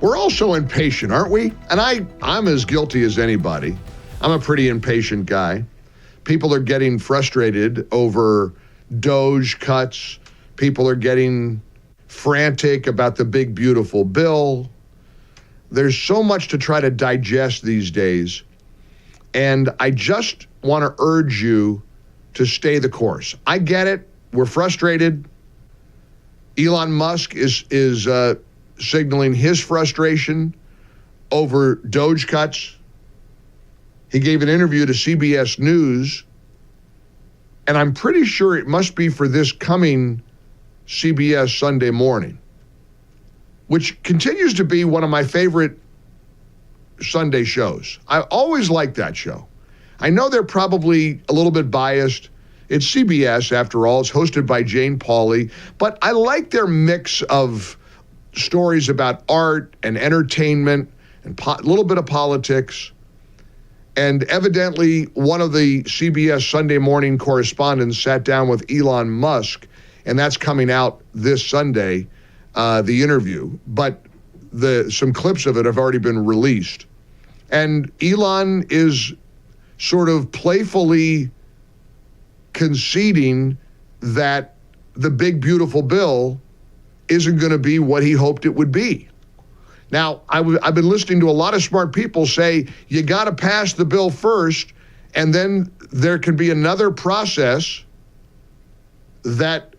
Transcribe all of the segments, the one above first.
We're all so impatient, aren't we? And I'm as guilty as anybody. I'm a pretty impatient guy. People are getting frustrated over DOGE cuts. People are getting frantic about the big, beautiful bill. There's so much to try to digest these days. And I just want to urge you to stay the course. I get it. We're frustrated. Elon Musk is signaling his frustration over DOGE cuts. He gave an interview to CBS News, and I'm pretty sure it must be for this coming CBS Sunday Morning, which continues to be one of my favorite Sunday shows. I always liked that show. I know they're probably a little bit biased. It's CBS, after all. It's hosted by Jane Pauley. But I like their mix of stories about art and entertainment and a little bit of politics. And evidently, one of the CBS Sunday Morning correspondents sat down with Elon Musk, and that's coming out this Sunday, the interview. But some clips of it have already been released. And Elon is sort of playfully conceding that the big, beautiful bill isn't going to be what he hoped it would be. Now, I've been listening to a lot of smart people say you got to pass the bill first, and then there can be another process that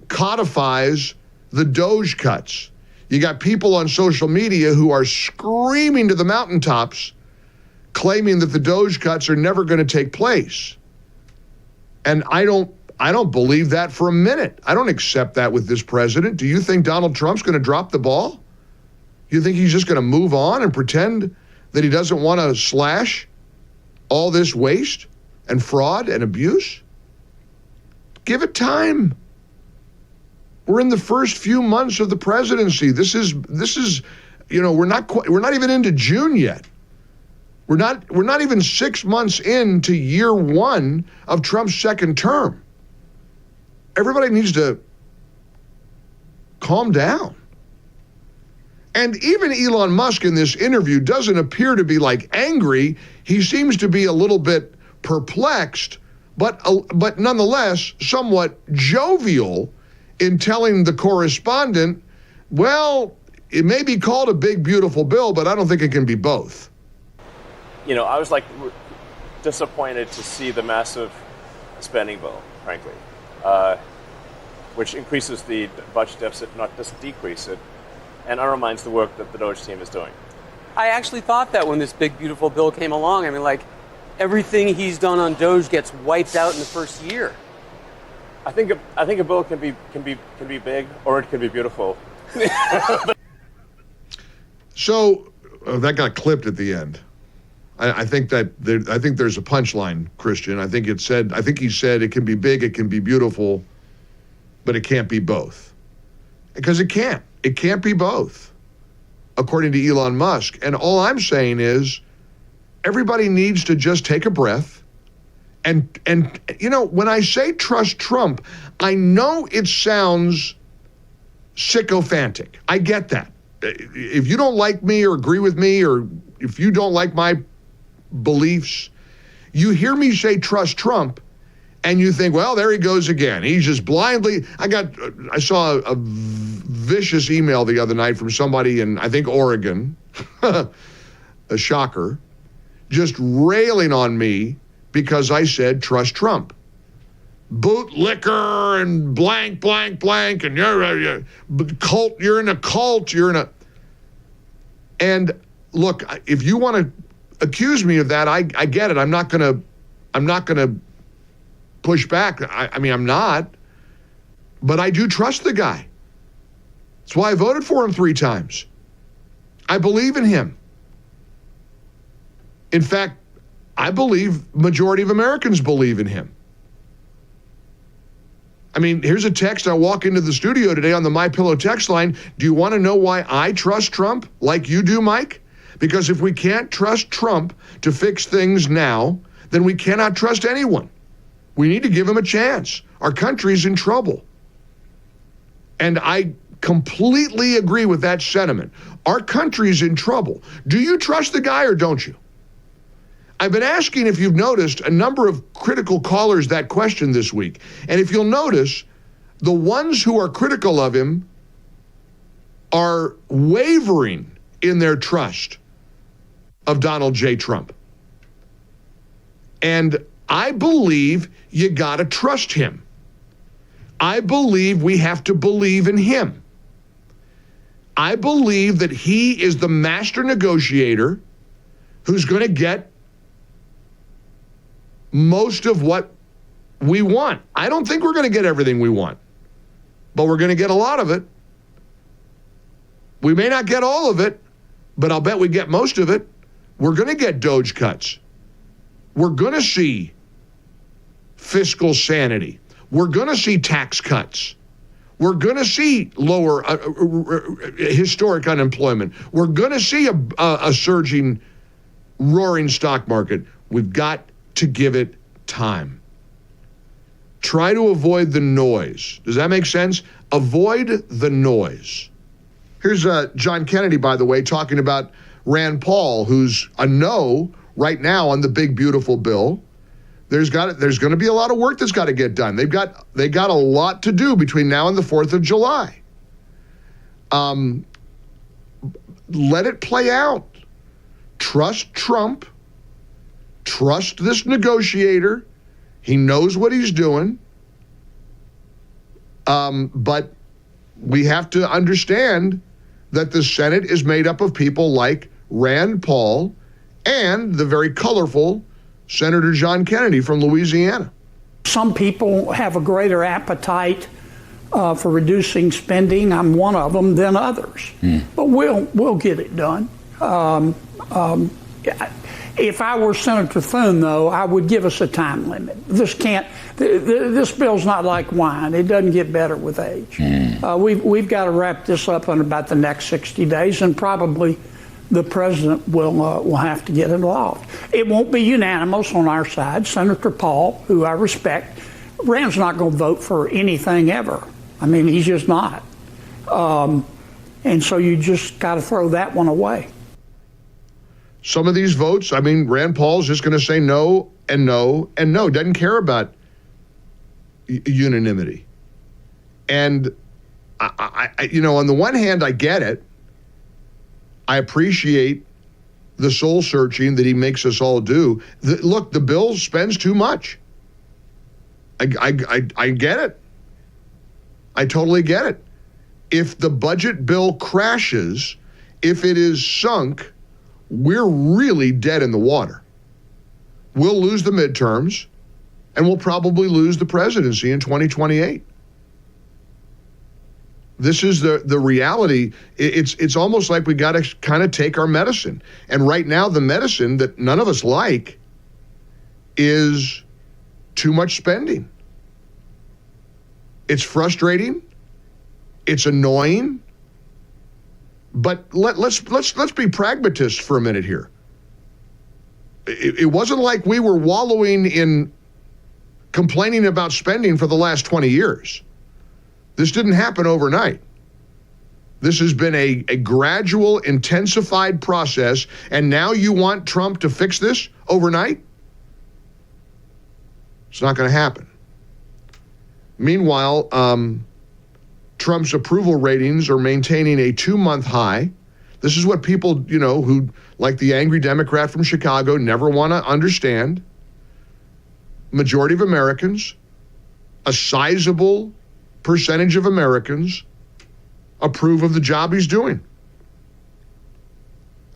codifies the DOGE cuts. You got people on social media who are screaming to the mountaintops, claiming that the DOGE cuts are never going to take place. And I don't believe that for a minute. I don't accept that with this president. Do you think Donald Trump's going to drop the ball? You think he's just going to move on and pretend that he doesn't want to slash all this waste and fraud and abuse? Give it time. We're in the first few months of the presidency. This is, we're not even into June yet. We're not even 6 months into year one of Trump's second term. Everybody needs to calm down. And even Elon Musk in this interview doesn't appear to be like angry. He seems to be a little bit perplexed, but nonetheless somewhat jovial in telling the correspondent, well, it may be called a big, beautiful bill, but I don't think it can be both. I was disappointed to see the massive spending bill, frankly, which increases the budget deficit, not just decrease it, and undermines the work that the DOGE team is doing. I actually thought that when this big, beautiful bill came along. I mean, everything he's done on DOGE gets wiped out in the first year. I think a bill can be big, or it can be beautiful. So that got clipped at the end. I think there's a punchline, Christian. I think he said it can be big, it can be beautiful, but it can't be both. Because it can't. It can't be both, according to Elon Musk. And all I'm saying is everybody needs to just take a breath. And when I say trust Trump, I know it sounds sycophantic. I get that. If you don't like me or agree with me, or if you don't like my beliefs, you hear me say trust Trump, and you think, well, there he goes again. He's just blindly. I saw a vicious email the other night from somebody in, I think, Oregon, a shocker, just railing on me because I said trust Trump. Bootlicker and blank, blank, blank, and you're a cult. You're in a cult. And look, if you want to accuse me of that, I get it. I'm not gonna push back. I'm not. But I do trust the guy. That's why I voted for him 3 times. I believe in him. In fact, I believe majority of Americans believe in him. Here's a text. I walk into the studio today on the MyPillow text line. Do you want to know why I trust Trump like you do, Mike? Because if we can't trust Trump to fix things now, then we cannot trust anyone. We need to give him a chance. Our country's in trouble. And I completely agree with that sentiment. Our country's in trouble. Do you trust the guy or don't you? I've been asking, if you've noticed, a number of critical callers that question this week. And if you'll notice, the ones who are critical of him are wavering in their trust of Donald J. Trump. And I believe you got to trust him. I believe we have to believe in him. I believe that he is the master negotiator who's going to get most of what we want. I don't think we're going to get everything we want, but we're going to get a lot of it. We may not get all of it, but I'll bet we get most of it. We're going to get DOGE cuts. We're going to see fiscal sanity. We're going to see tax cuts. We're going to see lower historic unemployment. We're going to see a surging, roaring stock market. We've got to give it time. Try to avoid the noise. Does that make sense? Avoid the noise. Here's John Kennedy, by the way, talking about Rand Paul, who's a no right now on the big, beautiful bill. There's going to be a lot of work that's got to get done. They got a lot to do between now and the 4th of July. Let it play out. Trust Trump. Trust this negotiator. He knows what he's doing. But we have to understand that the Senate is made up of people like Rand Paul and the very colorful Senator John Kennedy from Louisiana. Some people have a greater appetite for reducing spending. I'm one of them than others, but we'll get it done. If I were Senator Thune, though, I would give us a time limit. This bill's not like wine. It doesn't get better with age. We've got to wrap this up in about the next 60 days, and probably the president will have to get involved. It won't be unanimous on our side. Senator Paul, who I respect, Rand's not going to vote for anything ever. I mean, he's just not. And so you just got to throw that one away. Some of these votes, I mean, Rand Paul's just going to say no and no and no. Doesn't care about unanimity. And I on the one hand, I get it. I appreciate the soul searching that he makes us all do. Look, the bill spends too much. I get it. I totally get it. If the budget bill crashes, if it is sunk, we're really dead in the water. We'll lose the midterms, and we'll probably lose the presidency in 2028. This is the reality. It's almost like we got to kind of take our medicine. And right now, the medicine that none of us like is too much spending. It's frustrating. It's annoying. But let's be pragmatists for a minute here. It wasn't like we were wallowing in complaining about spending for the last 20 years. This didn't happen overnight. This has been a gradual, intensified process, and now you want Trump to fix this overnight? It's not going to happen. Meanwhile, Trump's approval ratings are maintaining a 2-month high. This is what people, who, like the angry Democrat from Chicago, never want to understand. Majority of Americans, a sizable percentage of Americans, approve of the job he's doing.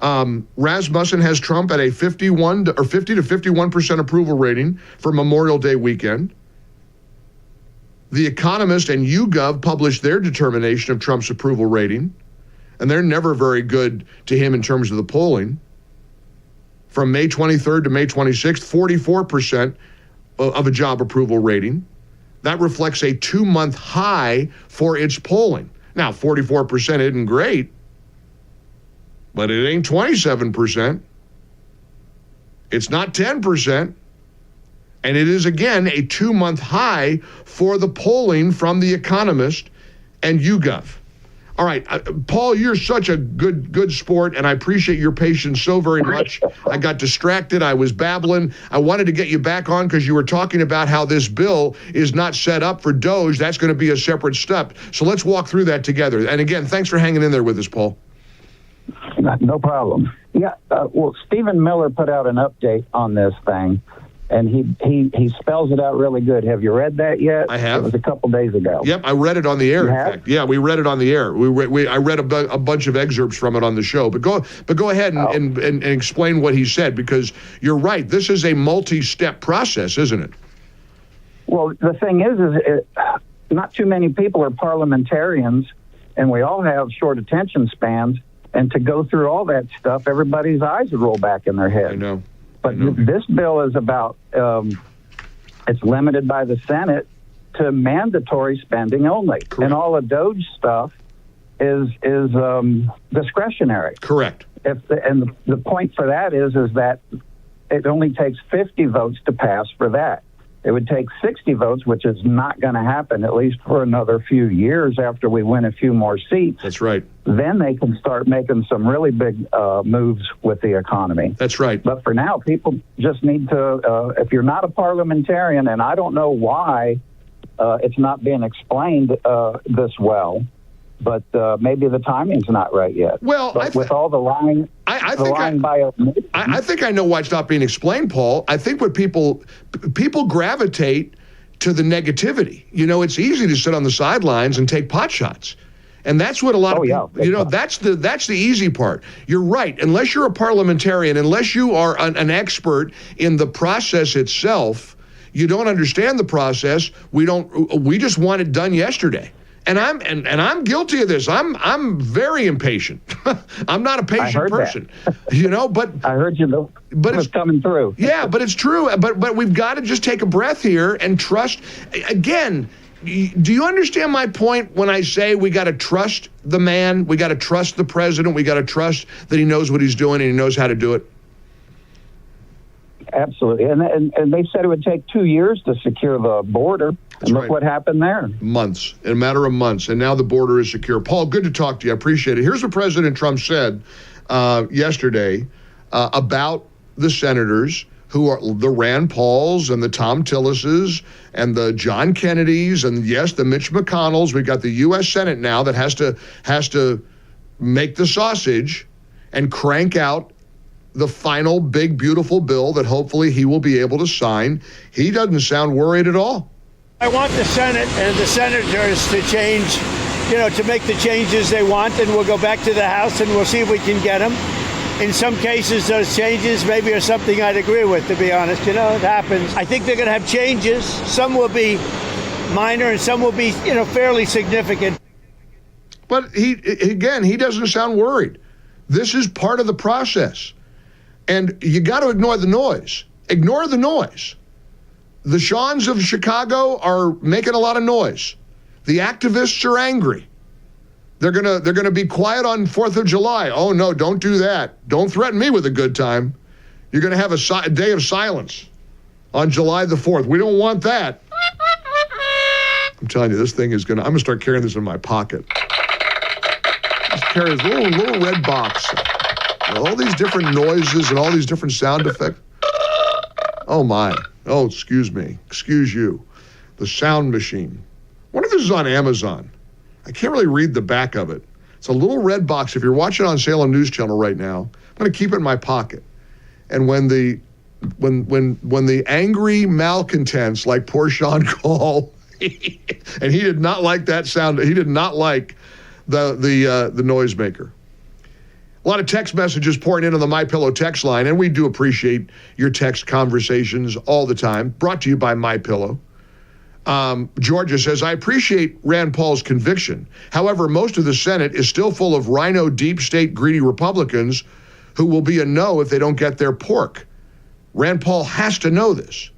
Rasmussen has Trump at a 50 to 51% approval rating for Memorial Day weekend. The Economist and YouGov published their determination of Trump's approval rating, and they're never very good to him in terms of the polling. From May 23rd to May 26th, 44% of a job approval rating. That reflects a 2-month high for its polling. Now, 44% isn't great, but it ain't 27%. It's not 10%. And it is, again, a 2-month high for the polling from The Economist and YouGov. All right, Paul, you're such a good sport, and I appreciate your patience so very much. I got distracted. I was babbling. I wanted to get you back on because you were talking about how this bill is not set up for DOGE. That's going to be a separate step. So let's walk through that together. And again, thanks for hanging in there with us, Paul. No problem. Yeah, well, Stephen Miller put out an update on this thing, and he spells it out really good. Have you read that yet? I have. It was a couple days ago. Yep, I read it on the air. You in have? fact, yeah, we read it on the air. I read a bunch of excerpts from it on the show. But go ahead and explain what he said, because you're right. This is a multi-step process, isn't it? Well, the thing is not too many people are parliamentarians, and we all have short attention spans. And to go through all that stuff, everybody's eyes would roll back in their head. I know. But this bill is about, it's limited by the Senate to mandatory spending only. Correct. And all the DOGE stuff is discretionary. Correct. And the point for that is that it only takes 50 votes to pass for that. It would take 60 votes, which is not going to happen, at least for another few years after we win a few more seats. That's right. Then they can start making some really big moves with the economy. That's right. But for now, people just need to, if you're not a parliamentarian, and I don't know why it's not being explained this well, but maybe the timing's not right yet. Well, with all the lying, I think I know why it's not being explained, Paul. I think what people gravitate to the negativity. You know, it's easy to sit on the sidelines and take pot shots. And that's what a lot of people, you know, that's the easy part. You're right. Unless you're a parliamentarian, unless you are an expert in the process itself, you don't understand the process. We just want it done yesterday. And I'm guilty of this. I'm very impatient. I'm not a patient person, you know. But I heard you. But it's coming through. Yeah, but it's true. But we've got to just take a breath here and trust. Again, do you understand my point when I say we got to trust the man? We got to trust the president. We got to trust that he knows what he's doing and he knows how to do it. Absolutely. And they said it would take 2 years to secure the border. And look what happened there. Months, in a matter of months. And now the border is secure. Paul, good to talk to you. I appreciate it. Here's what President Trump said yesterday about the senators who are the Rand Pauls and the Tom Tillises and the John Kennedys and, yes, the Mitch McConnells. We've got the U.S. Senate now that has to make the sausage and crank out the final big, beautiful bill that hopefully he will be able to sign. He doesn't sound worried at all. I want the Senate and the senators to change, to make the changes they want, and we'll go back to the House and we'll see if we can get them. In some cases, those changes maybe are something I'd agree with, to be honest. It happens. I think they're going to have changes. Some will be minor and some will be, fairly significant. But he doesn't sound worried. This is part of the process. And you got to ignore the noise. Ignore the noise. The Shawns of Chicago are making a lot of noise. The activists are angry. They're gonna be quiet on 4th of July. Oh no, don't do that. Don't threaten me with a good time. You're gonna have a day of silence on July the 4th. We don't want that. I'm telling you, this thing is I'm gonna start carrying this in my pocket. Just carry this little red box. All these different noises and all these different sound effects. Oh my. Oh, excuse me. Excuse you. The sound machine. I wonder if this is on Amazon. I can't really read the back of it. It's a little red box. If you're watching on Salem News Channel right now, I'm going to keep it in my pocket. And when the angry malcontents like poor Sean Call, and he did not like that sound. He did not like the noisemaker. A lot of text messages pouring in on the MyPillow text line, and we do appreciate your text conversations all the time. Brought to you by MyPillow. Georgia says, I appreciate Rand Paul's conviction. However, most of the Senate is still full of rhino, deep state, greedy Republicans who will be a no if they don't get their pork. Rand Paul has to know this.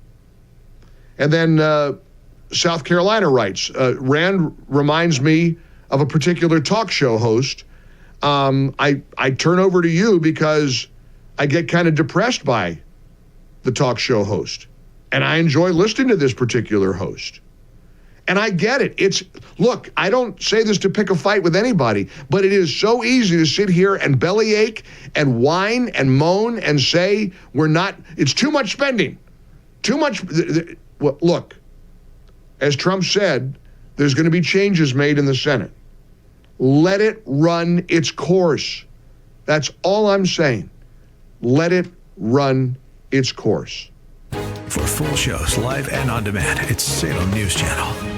And then South Carolina writes, Rand reminds me of a particular talk show host. I turn over to you because I get kind of depressed by the talk show host. And I enjoy listening to this particular host. And I get it. Look, I don't say this to pick a fight with anybody, but it is so easy to sit here and bellyache and whine and moan and say it's too much spending. Too much. Look, as Trump said, there's going to be changes made in the Senate. Let it run its course. That's all I'm saying. Let it run its course. For full shows, live and on demand, it's Salem News Channel.